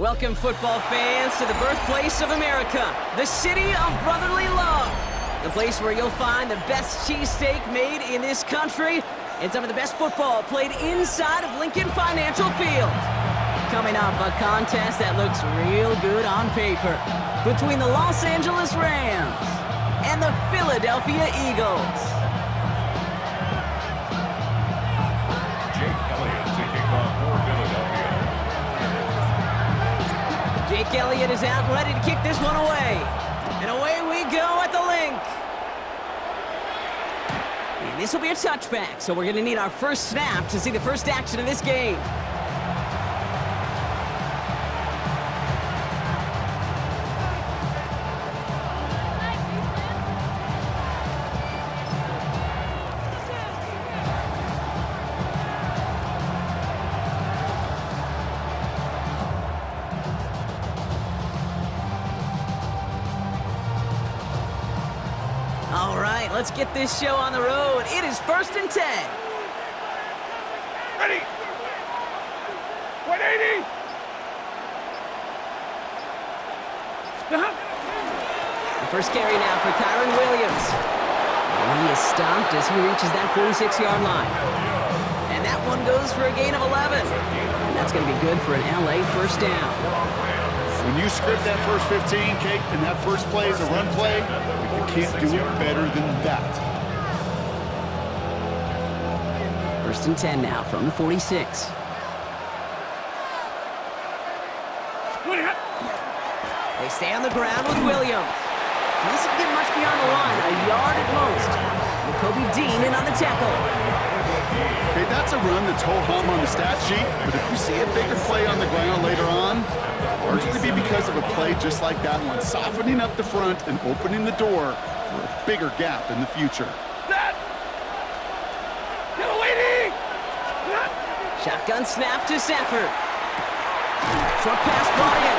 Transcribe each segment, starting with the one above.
Welcome, football fans, to the birthplace of America, the city of brotherly love. The place where you'll find the best cheesesteak made in this country and some of the best football played inside of Lincoln Financial Field. Coming up, a contest that looks real good on paper between the Los Angeles Rams and the Philadelphia Eagles. Jake Elliott is out and ready to kick this one away. And away we go at the link. And this will be a touchback, so we're going to need our first snap to see the first action of this game. All right, let's get this show on the road. It is 1st and 10. Ready. 180. The first carry now for Kyron Williams. And he is stopped as he reaches that 46-yard line. And that one goes for a gain of 11. And that's going to be good for an LA first down. When you script that first 15, Kate, and that first play is a run play, you can't do it better than that. 1st and 10 now from the 46. They stay on the ground with Williams. He doesn't get much beyond the line, a yard at most. Kobe Dean in on the tackle. Okay, that's a run that's ho-hum on the stat sheet, but if you see a bigger play on the ground later on, largely be because of a play just like that one, softening up the front and opening the door for a bigger gap in the future. Shotgun snap to Stafford. Short pass brought in.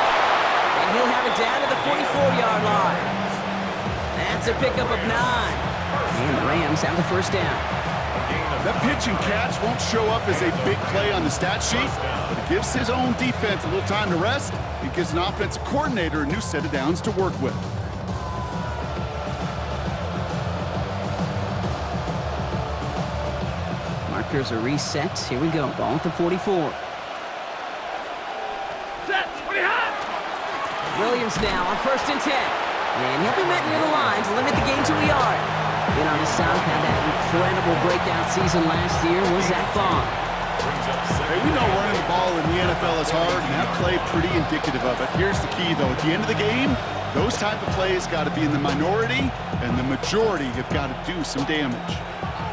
And he'll have it down to the 44-yard line. That's a pickup of 9. And the Rams have the first down. That pitch and catch won't show up as a big play on the stat sheet, but it gives his own defense a little time to rest. It gives an offensive coordinator a new set of downs to work with. Markers are reset. Here we go. Ball at the 44. Williams now on 1st and 10. And he'll be met near the line to limit the gain to a yard. In on the South, had that incredible breakout season last year was Zach Bond. Hey, we know running the ball in the NFL is hard, and that play pretty indicative of it. Here's the key, though. At the end of the game, those type of plays got to be in the minority, and the majority have got to do some damage.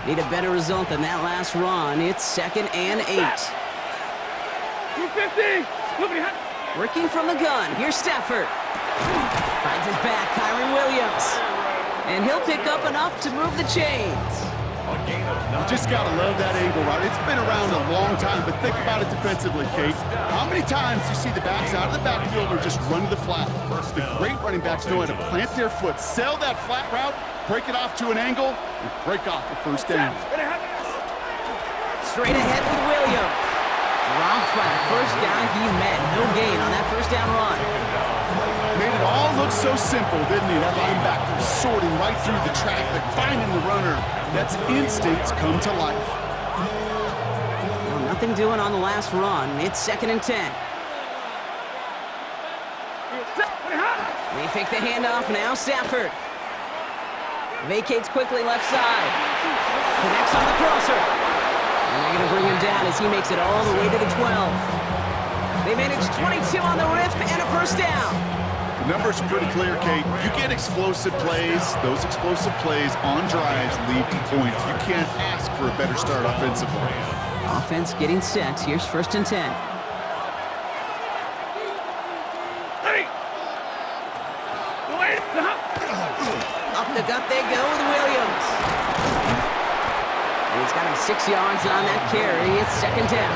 Need a better result than that last run. It's 2nd and 8. 250. Working from the gun. Here's Stafford. Finds his back, Kyron Williams. And he'll pick up enough to move the chains. You just got to love that angle, right? It's been around a long time, but think about it defensively, Kate. How many times do you see the backs out of the backfield or just run to the flat? The great running backs know how to plant their foot, sell that flat route, break it off to an angle, and break off the first down. Straight ahead with Williams. Dropped by the first guy he met. No gain on that first down run. Made it all look so simple, didn't he? That linebacker sorting right through the traffic, finding the runner. That's instincts come to life. Well, nothing doing on the last run. It's 2nd and 10. They fake the handoff now. Stafford vacates quickly left side. Connects on the crosser. And they're going to bring him down as he makes it all the way to the 12. They manage 22 on the rip and a first down. The numbers are pretty clear, Kate. You get explosive plays. Those explosive plays on drives lead to points. You can't ask for a better start offensively. Offense getting set. Here's 1st and 10. Up the gut they go with Williams. And he's got him 6 yards on that carry. It's 2nd down.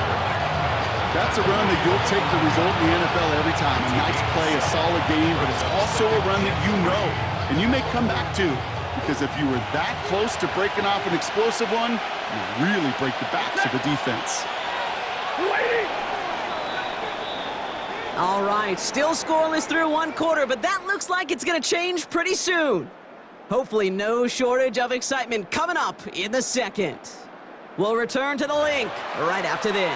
That's a run that you'll take the result in the NFL every time. A nice play, a solid game, but it's also a run that you know, and you may come back to, because if you were that close to breaking off an explosive one, you really break the backs of the defense. All right, still scoreless through one quarter, but that looks like it's going to change pretty soon. Hopefully no shortage of excitement coming up in the second. We'll return to the link right after this.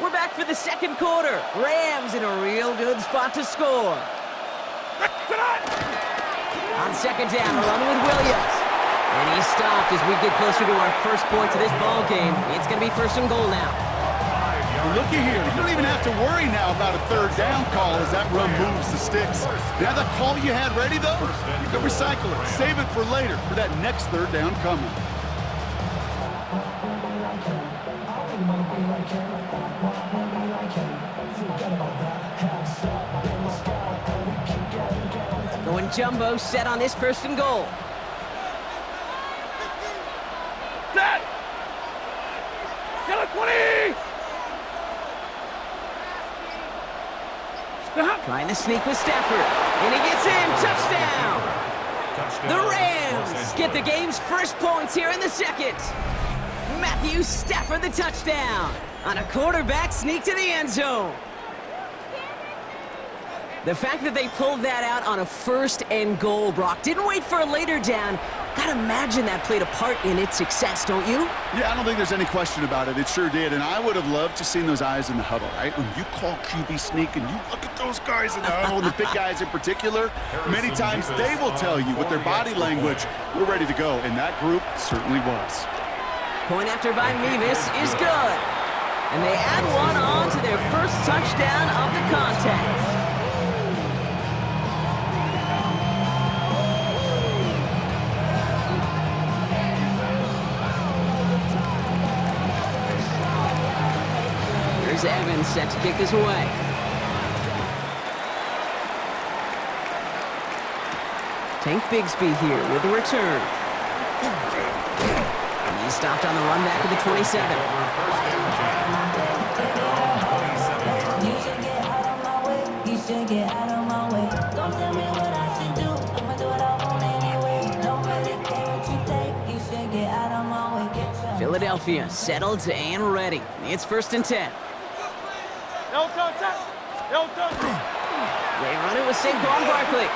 We're back for the second quarter. Rams in a real good spot to score. On second down, a run with Williams. And he's stopped as we get closer to our first point to this ball game. It's going to be first and goal now. Well, looky here. You don't even have to worry now about a third down call as that run moves the sticks. Now that call you had ready, though, you can recycle it. Save it for later for that next third down coming. Going jumbo set on this first and goal. Set! Yellow 20! Trying to sneak with Stafford. And he gets in. Touchdown! The Rams get the game's first points here in the second. Matthew Stafford the touchdown on a quarterback sneak to the end zone. The fact that they pulled that out on a first and goal, Brock, didn't wait for a later down. Gotta imagine that played a part in its success, don't you? Yeah, I don't think there's any question about it. It sure did, and I would have loved to seen those eyes in the huddle, right? When you call QB sneak and you look at those guys in the huddle, and the big guys in particular, many times they will tell you with their body language, we're ready to go, and that group certainly was. Point after by Mevis is good. And they add one on to their first touchdown of the contest. Here's Evans set to kick this away. Tank Bigsby here with the return. He stopped on the run back of the 27. You should get out of my way. You should get out of my way. Don't tell me what I should do. I'ma do what I want anyway. Don't really care what you think. You should get out of my way. Get your Philadelphia settled and ready. It's first and 10. They run it with Saquon Barkley.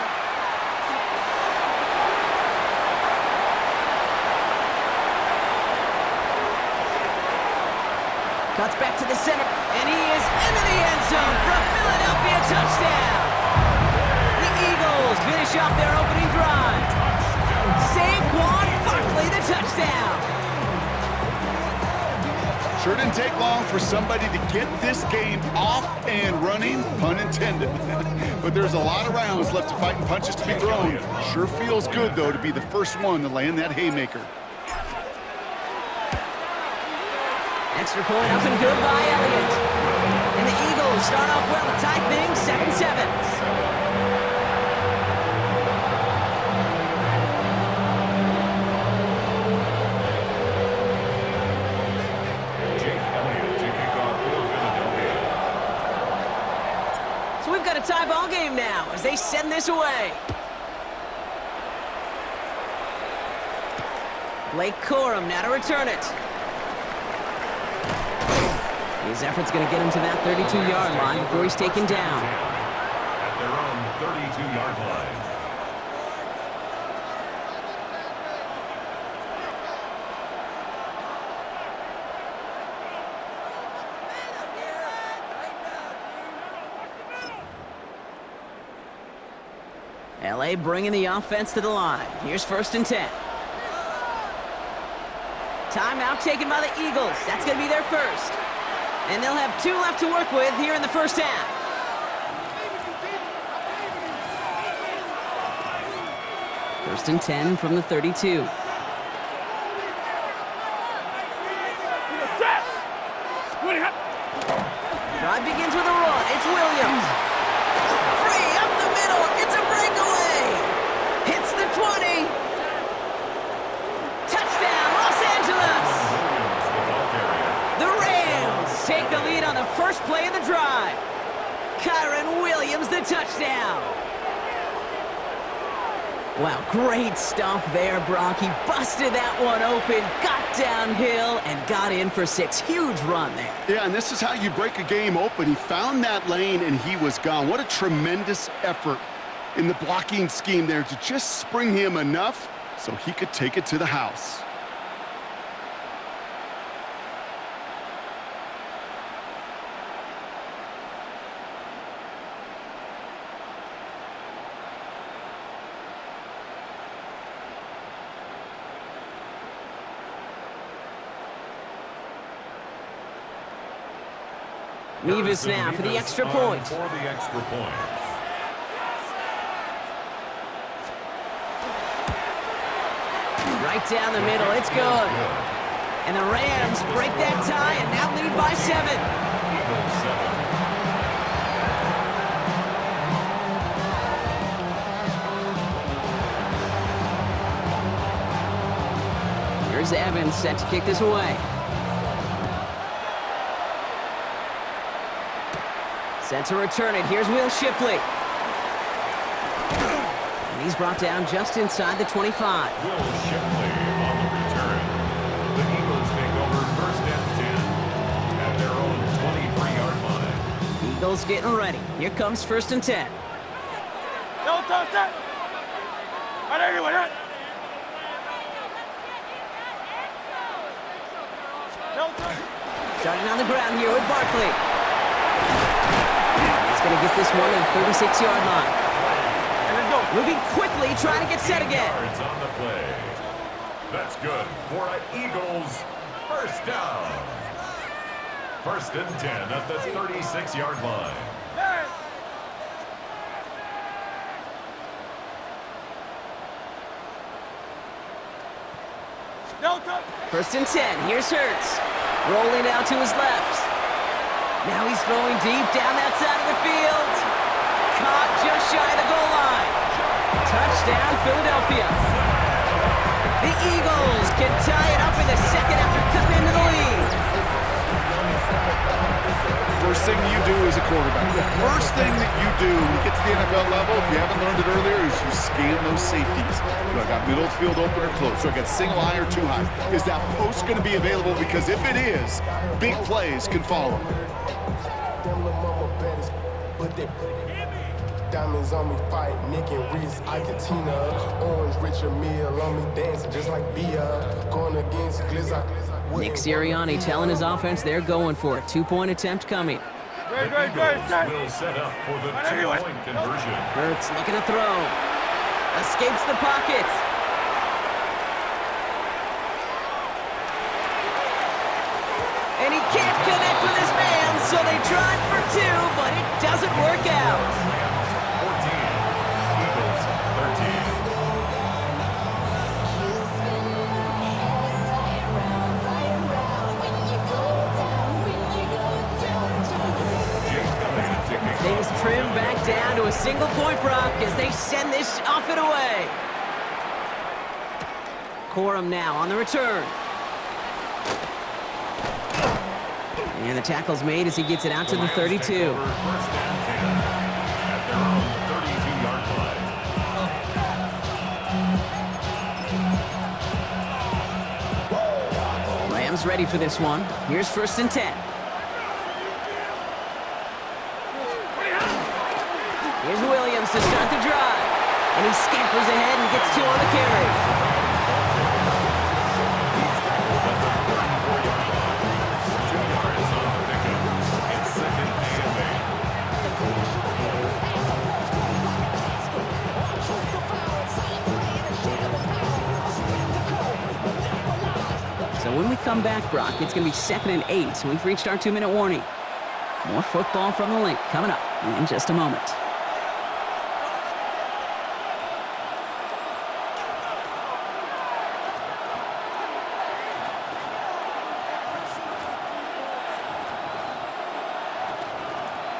Cuts back to the center, and he is into the end zone for a Philadelphia touchdown. The Eagles finish off their opening drive. Saquon Barkley, the touchdown. Sure didn't take long for somebody to get this game off and running, pun intended. But there's a lot of rounds left to fight and punches to be thrown. Sure feels good, though, to be the first one to land that haymaker. Extra point up and good by Elliott. And the Eagles start off well to tie things 7-7. So we've got a tie ball game now as they send this away. Blake Corum now to return it. His effort's going to get him to that 32-yard line before he's taken down. At their own 32-yard line. LA bringing the offense to the line. Here's first and 10. Timeout taken by the Eagles. That's going to be their first. And they'll have 2 left to work with here in the first half. First and 10 from the 32. Drive begins with a run. It's Williams. Free up the middle. It's a breakaway. Hits the 20. Touchdown, Los Angeles. The Rams take the lead on the first play of the drive. Kyron Williams, the touchdown. Wow, great stuff there, Brock. He busted that one open, got downhill, and got in for 6. Huge run there. Yeah, and this is how you break a game open. He found that lane, and he was gone. What a tremendous effort in the blocking scheme there to just spring him enough so he could take it to the house. Mevis now for the extra point. For the extra point. Right down the middle, it's good. And the Rams break that tie and now lead by 7. Here's Evans set to kick this away. Set to return it. Here's Will Shipley. And he's brought down just inside the 25. Will Shipley on the return. The Eagles take over first and 10 at their own 23-yard line. Eagles getting ready. Here comes first and 10. No touch that. Right anyway, right. No touch. Starting on the ground here with Barkley. Going to get this one to the 36-yard line. Moving quickly, trying to get set again. Yards on the play. That's good for an Eagles first down. First and 10 at the 36-yard line. First and 10. Here's Hurts. Rolling out to his left. Now he's throwing deep down that side of the field. Caught just shy of the goal line. Touchdown, Philadelphia. The Eagles can tie it up in the second after cutting into the lead. First thing you do as a quarterback, the first thing that you do when you get to the NFL level, if you haven't learned it earlier, is you scan those safeties. Do I got middle field open or close? Do I got single high or two high? Is that post going to be available? Because if it is, big plays can follow. Diamonds on me, fight, Nick and Reese, Iketina, Orange Richard Mill on me, dancing just like Bia, going against Glizzy. Nick Sirianni telling his offense they're going for it. 2-point attempt coming. The Eagles will set up for the 2-point conversion. Hurts looking to throw. Escapes the pocket. And he can't connect with his man, so they tried for 2, but it doesn't work out. 14, Eagles 13. Things trim back down to a single-point Brock as they send this off and away. Corum now on the return. And the tackle's made as he gets it out to the 32. Rams ready for this one. Here's first and 10. Here's Williams to start the drive. And he scampers ahead and gets 2 on the carry. So when we come back, Brock, it's going to be 2nd and 8. So we've reached our 2-minute warning. More football from the link coming up in just a moment.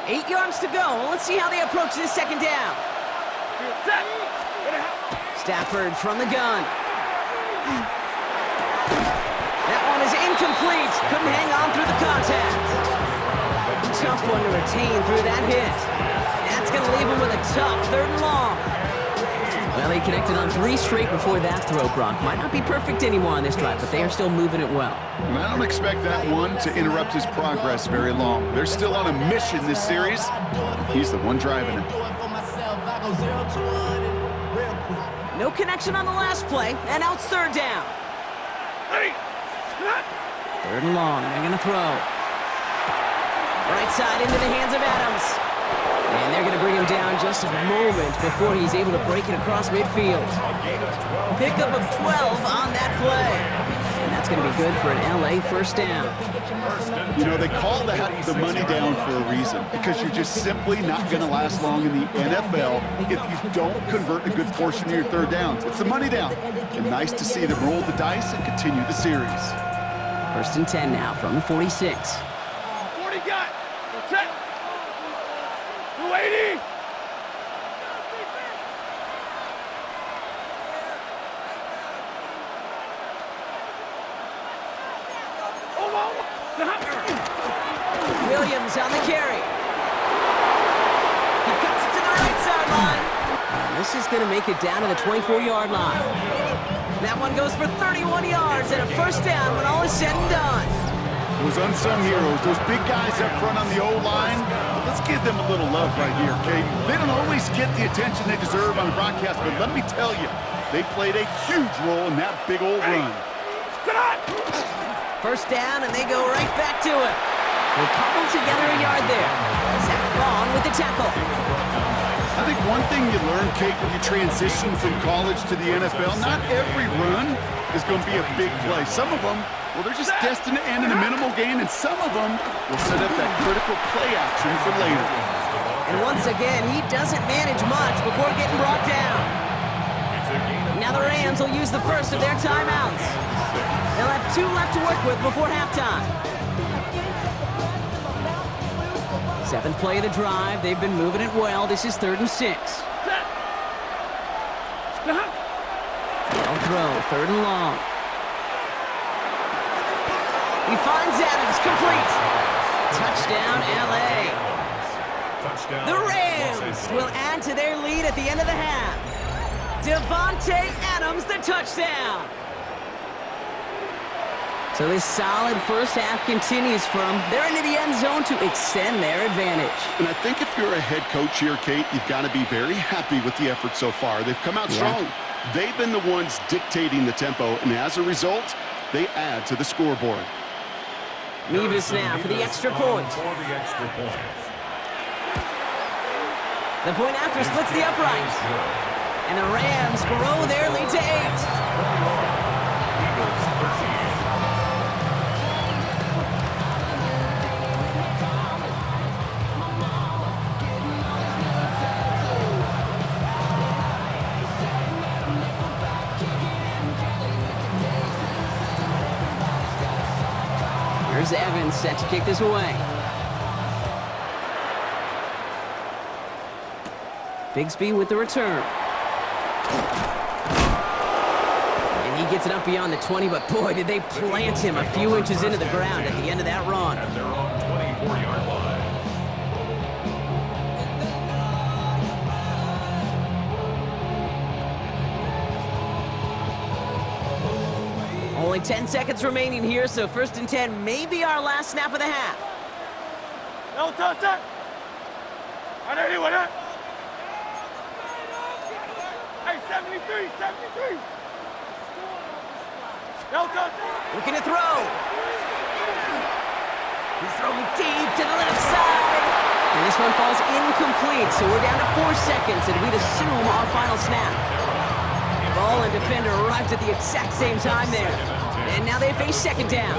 Eight yards to go. Let's see how they approach this second down. Stafford from the gun. That one is incomplete. Couldn't hang on through the contact. Tough one to retain through that hit. That's going to leave him with a tough 3rd and long. Well, they connected on 3 straight before that throw, Brock. Might not be perfect anymore on this drive, but they are still moving it well. And I don't expect that one to interrupt his progress very long. They're still on a mission this series. He's the one driving it. No connection on the last play, and now it's 3rd down. 3rd and long, they're going to throw. Right side into the hands of Adams. And they're going to bring him down just a moment before he's able to break it across midfield. Pickup of 12 on that play. And that's going to be good for an LA 1st down. You know, they call that the money down for a reason, because you're just simply not going to last long in the NFL if you don't convert a good portion of your 3rd downs. It's the money down. And nice to see them roll the dice and continue the series. 1st and 10 now from the 46. 40 got. Check. 280. Williams on the carry. He cuts it to the right sideline. And this is going to make it down to the 24-yard line. That one goes for 31 yards and a 1st down when all is said and done. Those unsung heroes, those big guys up front on the O-line, let's give them a little love right here, okay? They don't always get the attention they deserve on the broadcast, but let me tell you, they played a huge role in that big old run. 1st down, and they go right back to it. We'll cobble together a yard there. Zach Vaughn with the tackle. I think one thing you learn, Kate, when you transition from college to the NFL, not every run is going to be a big play. Some of them, well, they're just destined to end in a minimal gain, and some of them will set up that critical play action for later. And once again, he doesn't manage much before getting brought down. Now the Rams will use the first of their timeouts. They'll have 2 left to work with before halftime. 7th play of the drive. They've been moving it well. This is 3rd and 6. They'll throw, 3rd and long. He finds Adams, complete. Touchdown, LA. The Rams will add to their lead at the end of the half. Devontae Adams, the touchdown. So this solid 1st half continues from they're into the end zone to extend their advantage. And I think if you're a head coach here, Kate, you've got to be very happy with the effort so far. They've come out strong. They've been the ones dictating the tempo, and as a result, they add to the scoreboard. Mevis now for the extra point. The point after splits the upright. And the Rams grow their lead to 8. Here's Evans set to kick this away. Bigsby with the return. And he gets it up beyond the 20, but boy, did they plant him a few inches into the ground at the end of that run. At their own 24-yard line. Only 10 seconds remaining here, so 1st and 10 may be our last snap of the half. No touch that. I know you want it. Hey, 73, 73. No touch. Looking to throw. He's throwing deep to the left side. And this one falls incomplete, so we're down to 4 seconds, and we'd assume our final snap. Ball and defender arrived at the exact same time there. And now they face 2nd down.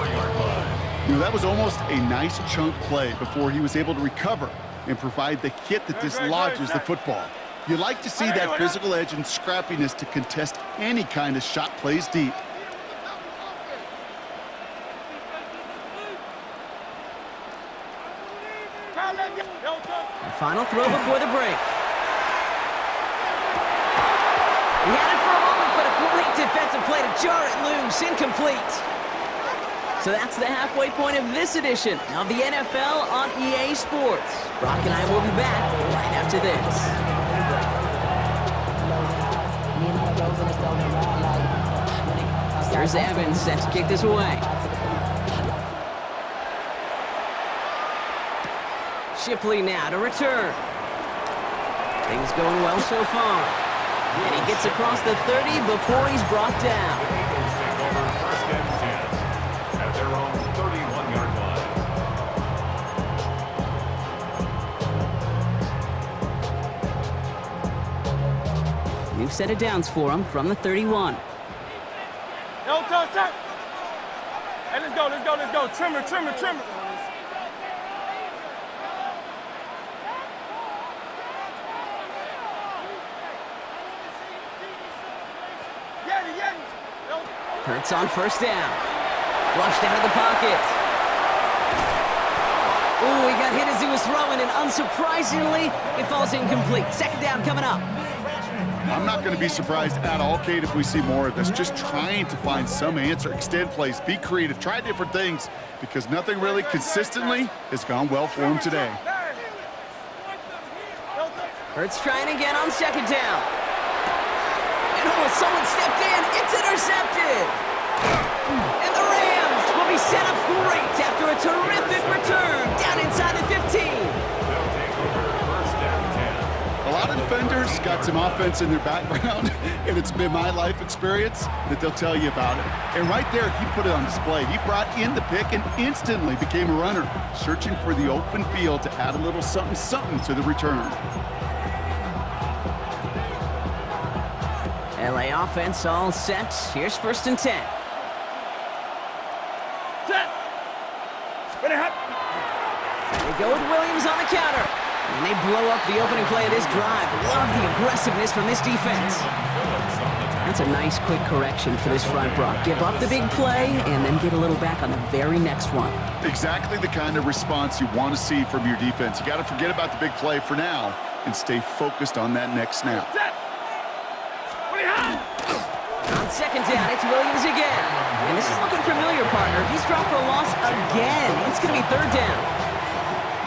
You know, that was almost a nice chunk play before he was able to recover and provide the hit that dislodges the football. You like to see that physical edge and scrappiness to contest any kind of shot plays deep. The final throw before the break. He had it for a moment, but a great defensive play to jar it loose, incomplete. So that's the halfway point of this edition of the NFL on EA Sports. Brock and I will be back right after this. Here's Evans set to kick this away. Shipley now to return. Things going well so far. And he gets across the 30 before he's brought down. The Eagles take over 1st and 10 at their own 31-yard line. New set of downs for him from the 31. No touch, touch. Hey, let's go, let's go, let's go. Trimmer, trimmer, trimmer. Hurts on 1st down. Flushed out of the pocket. Ooh, he got hit as he was throwing, and unsurprisingly, it falls incomplete. 2nd down coming up. I'm not going to be surprised at all, Kate, if we see more of this. Just trying to find some answer, extend plays, be creative, try different things, because nothing really consistently has gone well for him today. Hurts trying again on 2nd down. And someone stepped in. It's intercepted. And the Rams will be set up great after a terrific return down inside the 15. They'll take over 1st and 10. A lot of defenders got some offense in their background, and it's been my life experience that they'll tell you about it. And right there, he put it on display. He brought in the pick and instantly became a runner, searching for the open field to add a little something to the return. LA offense all set. Here's 1st and 10. Set. Ready, hot. They go with Williams on the counter. And they blow up the opening play of this drive. Love the aggressiveness from this defense. That's a nice quick correction for this front, Brock. Give up the big play and then get a little back on the very next one. Exactly the kind of response you want to see from your defense. You got to forget about the big play for now and stay focused on that next snap. Set. Ready, hot. On 2nd down, it's Williams again. And this is looking familiar, partner. He's dropped for a loss again. It's going to be 3rd down.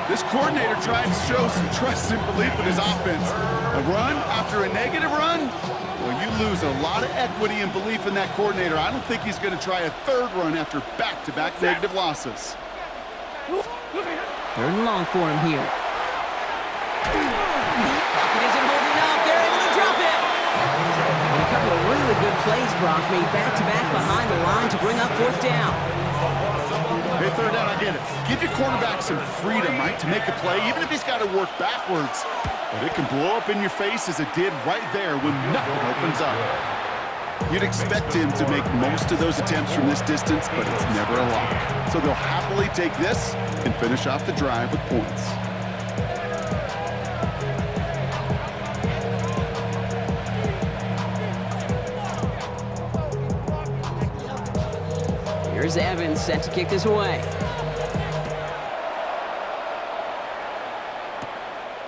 This coordinator trying to show some trust and belief in his offense. A run after a negative run? Well, you lose a lot of equity and belief in that coordinator. I don't think he's going to try a 3rd run after back-to-back negative losses. 3rd and long for him here. Pocket isn't holding up. They're able to drop it. And a couple of really good plays, Brock, made back-to-back behind the line to bring up 4th down. Hey, 3rd down, I get it. Give your quarterback some freedom, right, to make a play, even if he's got to work backwards. But it can blow up in your face as it did right there when nothing opens up. You'd expect him to make most of those attempts from this distance, but it's never a lock. So they'll happily take this and finish off the drive with points. Here's Evans set to kick this away.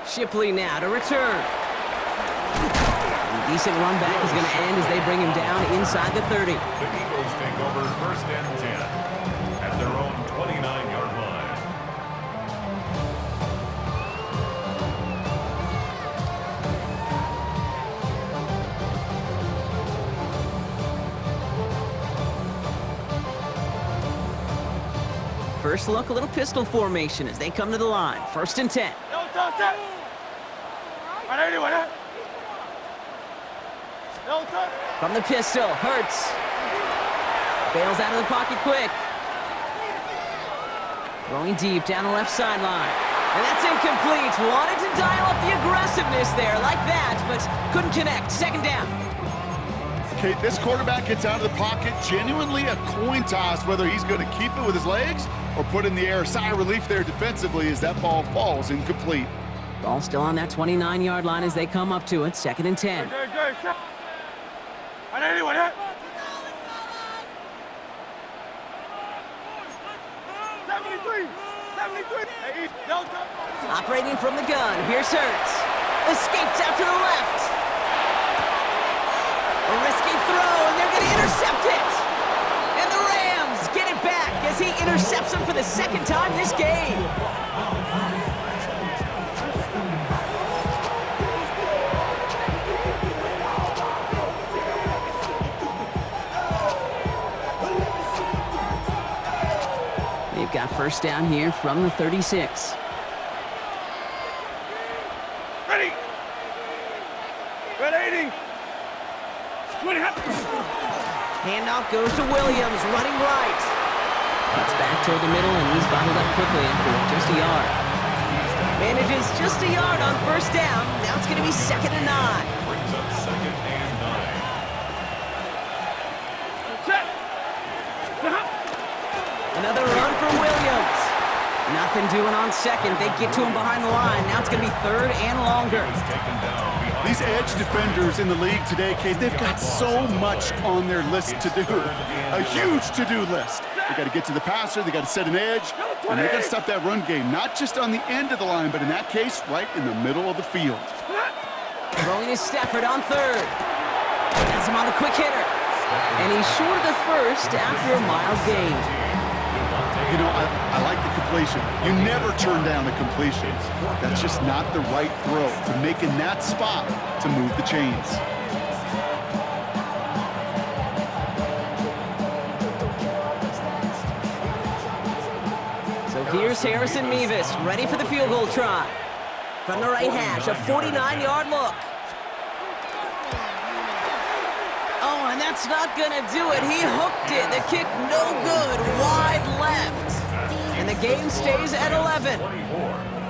Shipley now to return. A decent run back is going to end as they bring him down inside the 30. The Eagles take over 1st and 10 at their own 29-yard line. First look, a little pistol formation as they come to the line. 1st and 10. No touch, touch. Right, anyway, huh? No touch. From the pistol, Hurts. Bails out of the pocket quick. Throwing deep down the left sideline. And that's incomplete. Wanted to dial up the aggressiveness there like that, but couldn't connect. 2nd down. Kate, this quarterback gets out of the pocket, genuinely a coin toss whether he's going to keep it with his legs or put in the air. Sigh of relief there defensively as that ball falls incomplete. Ball still on that 29-yard line as they come up to it. 2nd and 10. Good. Right, anyway, huh? 73. Hey, no touch. Operating from the gun, here's Hurts. Escapes out to the left. A risky throw, and they're going to intercept it. And the Rams get it back as he intercepts him for the 2nd time this game. They've got first down here from the 36. Ready. Ready. 20. Handoff goes to Williams, running right. Cuts back toward the middle, and he's bottled up quickly for just a yard. Manages just a yard on first down. Now it's going to be 2nd and 9. Brings up 2nd and 9. Set. Another run for Williams. Nothing doing on 2nd. They get to him behind the line. Now it's going to be 3rd and longer. Taken down behind. These edge defenders in the league today, Kate, they've got so much on their list to do. A huge to-do list. They got to get to the passer, they got to set an edge, and they got to stop that run game, not just on the end of the line, but in that case, right in the middle of the field. Throwing is Stafford on 3rd. Has him on the quick hitter. And he's short of the first after a mild gain. You know, I like the completion. You never turn down a completion. That's just not the right throw to make in that spot to move the chains. So here's Harrison Mevis, ready for the field goal try. From the right hash, a 49-yard look. Oh, and that's not gonna do it. He hooked it. The kick no good, wide left. And the game stays at 11.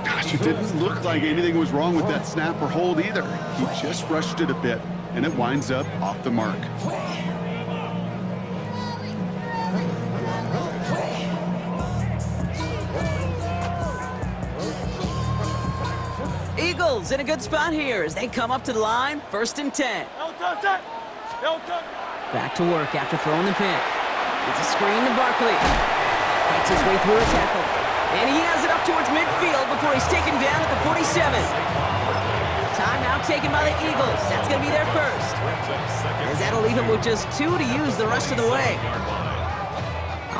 Gosh, it didn't look like anything was wrong with that snap or hold either. He just rushed it a bit, and it winds up off the mark. Eagles in a good spot here as they come up to the line, 1st and 10. Back to work after throwing the pick. It's a screen to Barkley. Fights his way through a tackle. And he has it up towards midfield before he's taken down at the 47. Timeout taken by the Eagles. That's going to be their first. As that'll leave him with just 2 to use the rest of the way.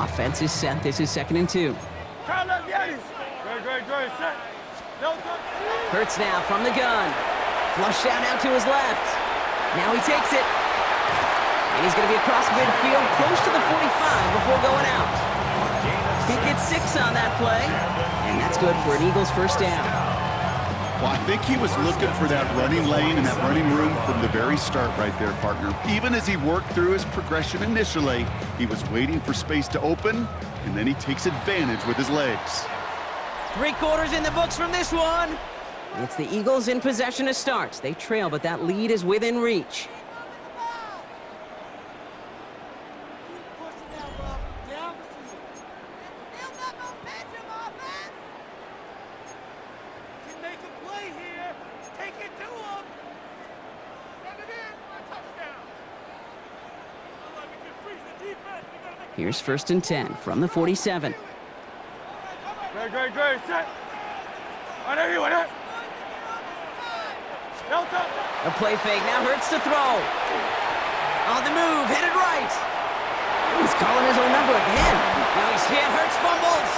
Offense is set. This is 2nd and 2. Hurts now from the gun. Flushed out now to his left. Now he takes it. And he's going to be across midfield, close to the 45 before going out. He gets 6 on that play. And that's good for an Eagles first down. Well, I think he was looking for that running lane and that running room from the very start right there, partner. Even as he worked through his progression initially, he was waiting for space to open, and then he takes advantage with his legs. 3 quarters in the books from this one. It's the Eagles in possession to start. They trail, but that lead is within reach. Here's 1st and 10 from the 47. Great, set. A play fake now hurts to throw. On the move, headed right. He's calling his own number again. Now he's hit, Hurts fumbles.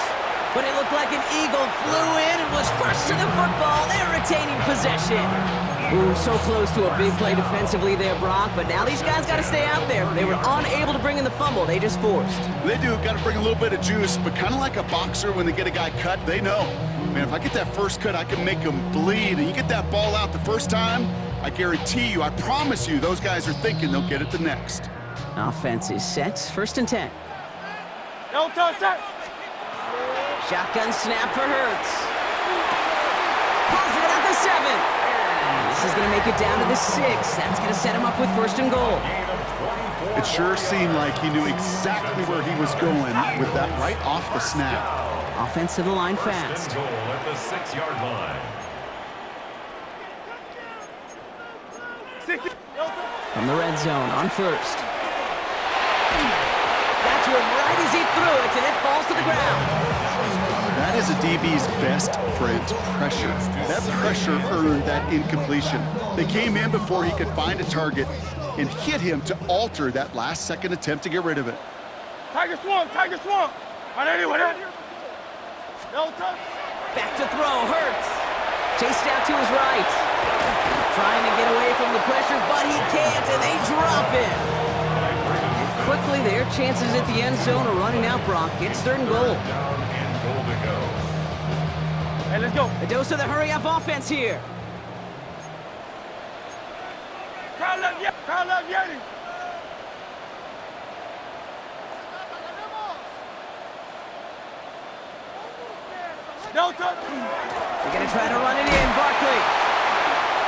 But it looked like an Eagle flew in and was first to the football. They're retaining possession. Ooh, so close to a big play defensively there, Brock. But now these guys got to stay out there. They were unable to bring in the fumble. They just forced. They do, got to bring a little bit of juice, but kind of like a boxer when they get a guy cut, they know. Man, if I get that first cut, I can make him bleed. And you get that ball out the first time, I guarantee you, I promise you, those guys are thinking they'll get it the next. Offense is set. 1st and 10. Set. Shotgun snap for Hurts. Pulls it at the 7. This is going to make it down to the 6. That's going to set him up with 1st and goal. It sure seemed like he knew exactly where he was going with that right off the snap. Offense to the line fast. Goal at the 6-yard line. From the red zone on 1st. Got to him right as he threw it, and it falls to the ground. That is a DB's best friend, pressure. That pressure earned that incompletion. They came in before he could find a target and hit him to alter that last-second attempt to get rid of it. Tiger swamp. Back to throw, Hurts. Chased out to his right. Trying to get away from the pressure, but he can't, and they drop him. And quickly, their chances at the end zone are running out, Brock. It's 3rd and goal. Down and goal to go. Hey, let's go. A dose of the hurry-up offense here. Crowd love Yeti. Crowd love Yeti. No touch. They're going to try to run it in, Barkley.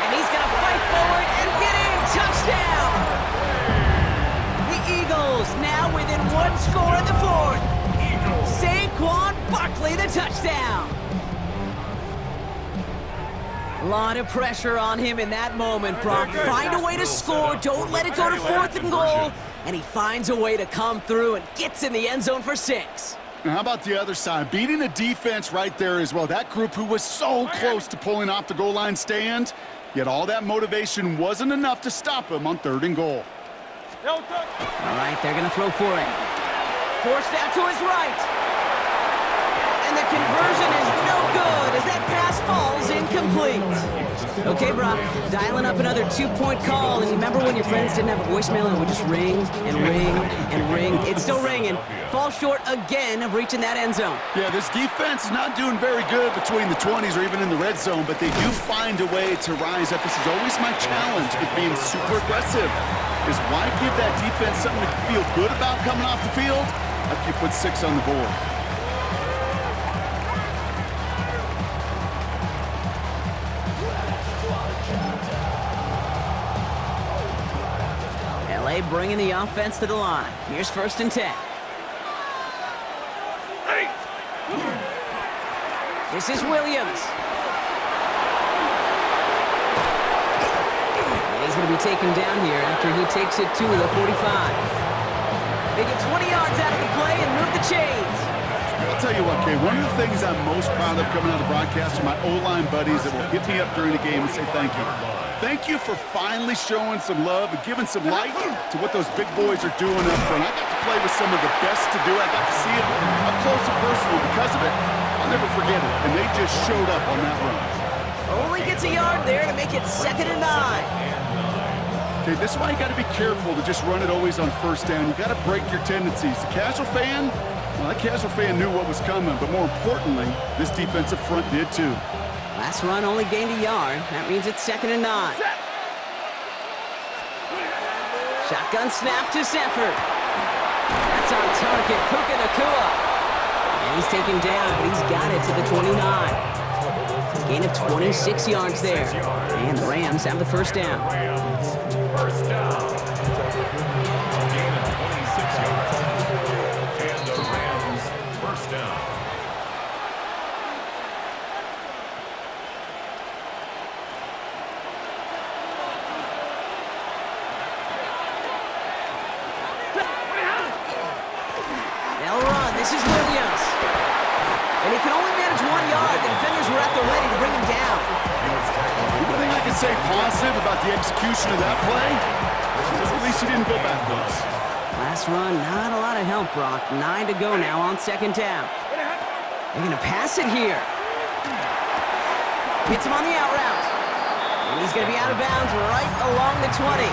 And he's going to fight forward and get in. Touchdown! The Eagles now within 1 score in the 4th. Saquon Barkley, the touchdown. A lot of pressure on him in that moment, Brock. Find a way to score. Don't let it go to 4th and goal. And he finds a way to come through and gets in the end zone for 6. Now, how about the other side? Beating a defense right there as well. That group who was so close to pulling off the goal line stand, yet all that motivation wasn't enough to stop him on 3rd and goal. No touch. All right, they're going to throw for it. Forced out to his right. And the conversion is no good as that pass falls incomplete. Okay, Brock, dialing up another 2-point call. And you remember when your friends didn't have a voicemail and it would just ring and ring and ring? It's still ringing. Fall short again of reaching that end zone. Yeah, this defense is not doing very good between the 20s or even in the red zone, but they do find a way to rise up. This is always my challenge with being super aggressive, is why give that defense something to feel good about coming off the field after you put 6 on the board? LA bringing the offense to the line. Here's 1st and 10. This is Williams. And he's going to be taken down here after he takes it to the 45. They get 20 yards out of the play and move the chains. I'll tell you what, Kay, one of the things I'm most proud of coming out of the broadcast are my O-line buddies that will hit me up during the game and say thank you. Thank you for finally showing some love and giving some light to what those big boys are doing up front. I got to play with some of the best to do it. I got to see it up close and personal. Because of it, I'll never forget it. And they just showed up on that run. Only gets a yard there to make it 2nd and 9. Okay, this is why you got to be careful to just run it always on 1st down. You got to break your tendencies. The casual fan, well, that casual fan knew what was coming, but more importantly, this defensive front did too. Last run only gained a yard. That means it's 2nd and 9. Shotgun snap to Sanford. That's on target. Puka Nacua. And he's taken down, but he's got it to the 29. Gain of 26 yards there. And the Rams have the 1st down. First down. A gain of 26 yards. And the Rams 1st down. They'll run. This is Williams. And he can only manage 1 yard. The defenders were at the ready to bring him down. One thing I can say positive about the execution of that play is at least he didn't go backwards. Last run, not a lot of help, Brock. 9 to go now on 2nd down. They're going to pass it here. Hits him on the out route. And he's going to be out of bounds right along the 20.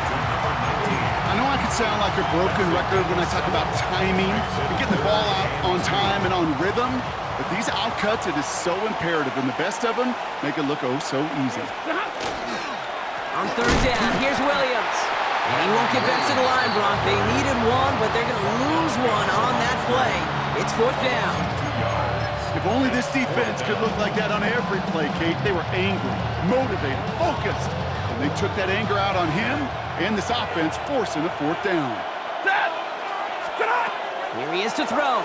I know I could sound like a broken record when I talk about timing and getting the ball out on time and on rhythm, but these outcuts, it is so imperative, and the best of them make it look oh so easy. On 3rd down, here's Williams. And he won't get back to the line, Brock. They needed 1, but they're going to lose 1 on that play. It's 4th down. If only this defense could look like that on every play, Kate. They were angry, motivated, focused, and they took that anger out on him and this offense, forcing a 4th down. Here he is to throw.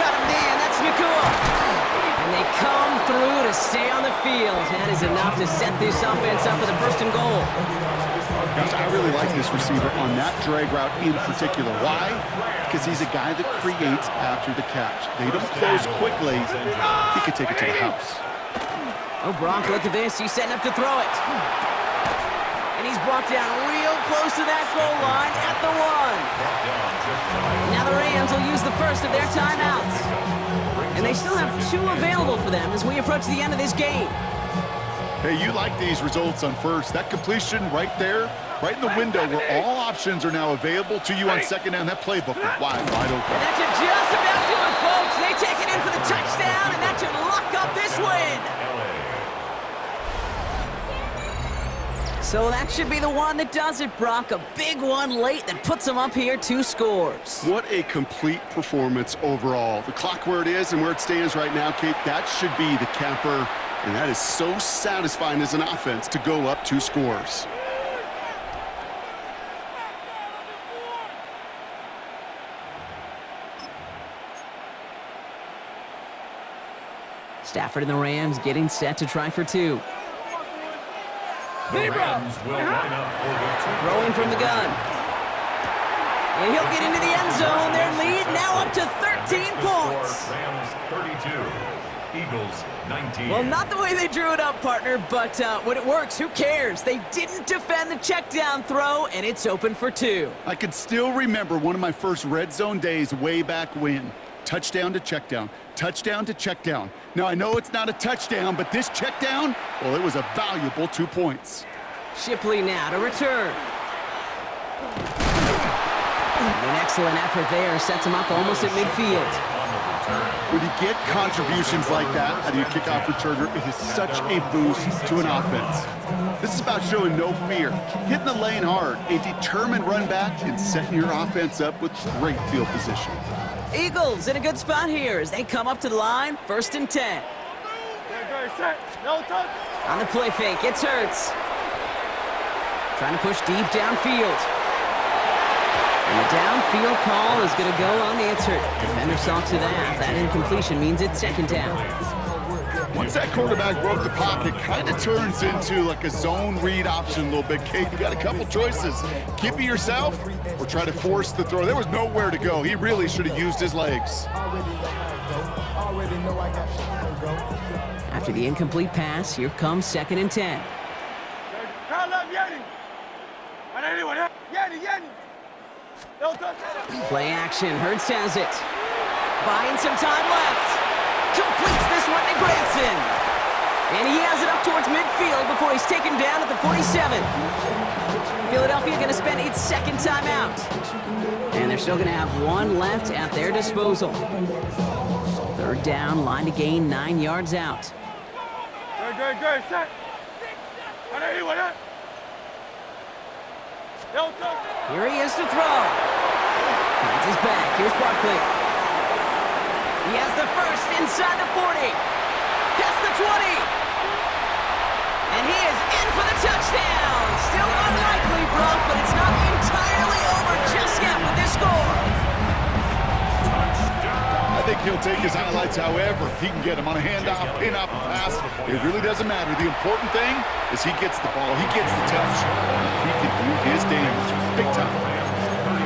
Got him there. That's Nacua. And they come through to stay on the field. That is enough to set this offense up for the 1st and goal. Gosh, I really like this receiver on that drag route in particular. Why? Because he's a guy that creates after the catch. They don't close quickly. He could take it to the house. Oh, Brock, look at this. He's setting up to throw it. And he's brought down real close to that goal line at the 1. Now the Rams will use the first of their timeouts. And they still have 2 available for them as we approach the end of this game. Hey, you like these results on first. That completion right there, right in the window where all options are now available to you on second down. That playbook wide open. And that should just about do it, folks. They take it in for the touchdown, and that should lock up this win. So that should be the one that does it, Brock. A big one late that puts them up here 2 scores. What a complete performance overall. The clock where it is and where it stands right now, Kate, that should be the capper. And that is so satisfying as an offense to go up 2 scores. Stafford and the Rams getting set to try for 2. The Rams will line up for the Throwing from the gun. And he'll get into the end zone. Their lead now up to 13 points. Rams 32, Eagles 19. Well, not the way they drew it up, partner, but when it works, who cares? They didn't defend the check down throw, and it's open for 2. I could still remember one of my first red zone days way back when. Touchdown to check down, touchdown to check down. Now, I know it's not a touchdown, but this check down, well, it was a valuable 2 points. Shipley now to return. And an excellent effort there sets him up almost at midfield. When you get contributions like that out of your kickoff returner, it is such a boost to an offense. This is about showing no fear, hitting the lane hard, a determined run back, and setting your offense up with great field position. Eagles in a good spot here as they come up to the line, 1st and 10. On the play fake, it's Hurts. Trying to push deep downfield. And the downfield call is going to go unanswered. Defender saw to that. That incompletion means it's 2nd down. Once that quarterback broke the pocket, kind of turns into like a zone read option a little bit. Kate, you got a couple choices. Keep it yourself or try to force the throw. There was nowhere to go. He really should have used his legs. After the incomplete pass, here comes 2nd and 10. Play action, Hurts has it. Buying some time left. Completes this one to Granson. And he has it up towards midfield before he's taken down at the 47. Philadelphia going to spend its 2nd timeout. And they're still going to have 1 left at their disposal. 3rd down, line to gain 9 yards out. Good, set. Here he is to throw. Finds his back. Here's Barkley. He has the first inside the 40. Past the 20. And he is in for the touchdown. Still unlikely, Brock, but it's not entirely over just yet with this score. I think he'll take his highlights however he can get them on a handoff, pin-off, and pass. It really doesn't matter. The important thing is he gets the ball. He gets the touch. He can do his damage big time.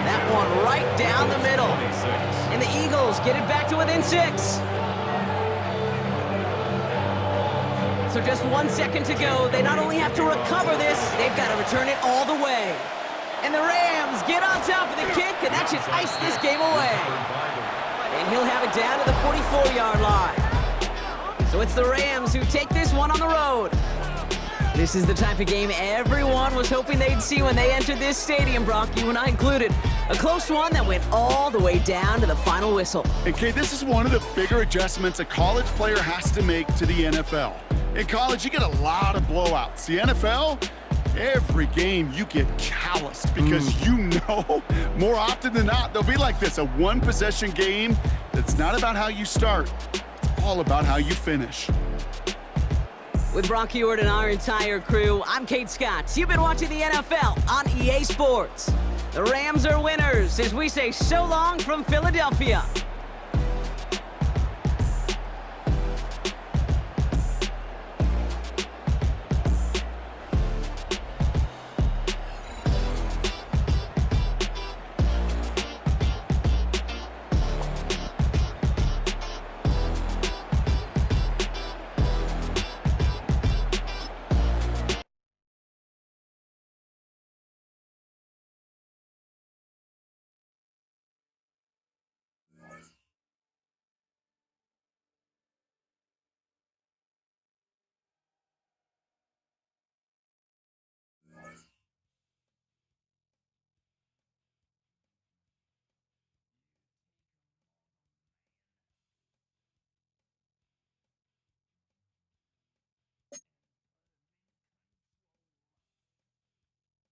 That one right down the middle. And the Eagles get it back to within 6. So just 1 second to go. They not only have to recover this, they've got to return it all the way. And the Rams get on top of the kick, and that should ice this game away. And he'll have it down to the 44-yard line. So it's the Rams who take this one on the road. This is the type of game everyone was hoping they'd see when they entered this stadium, Brock, you and I included. A close one that went all the way down to the final whistle. And Kate, this is one of the bigger adjustments a college player has to make to the NFL. In college, you get a lot of blowouts. The NFL, every game you get calloused because you know more often than not they'll be like this, a one-possession game that's not about how you start. It's all about how you finish. With Brock Ewart and our entire crew, I'm Kate Scott. You've been watching the NFL on EA Sports. The Rams are winners as we say so long from Philadelphia.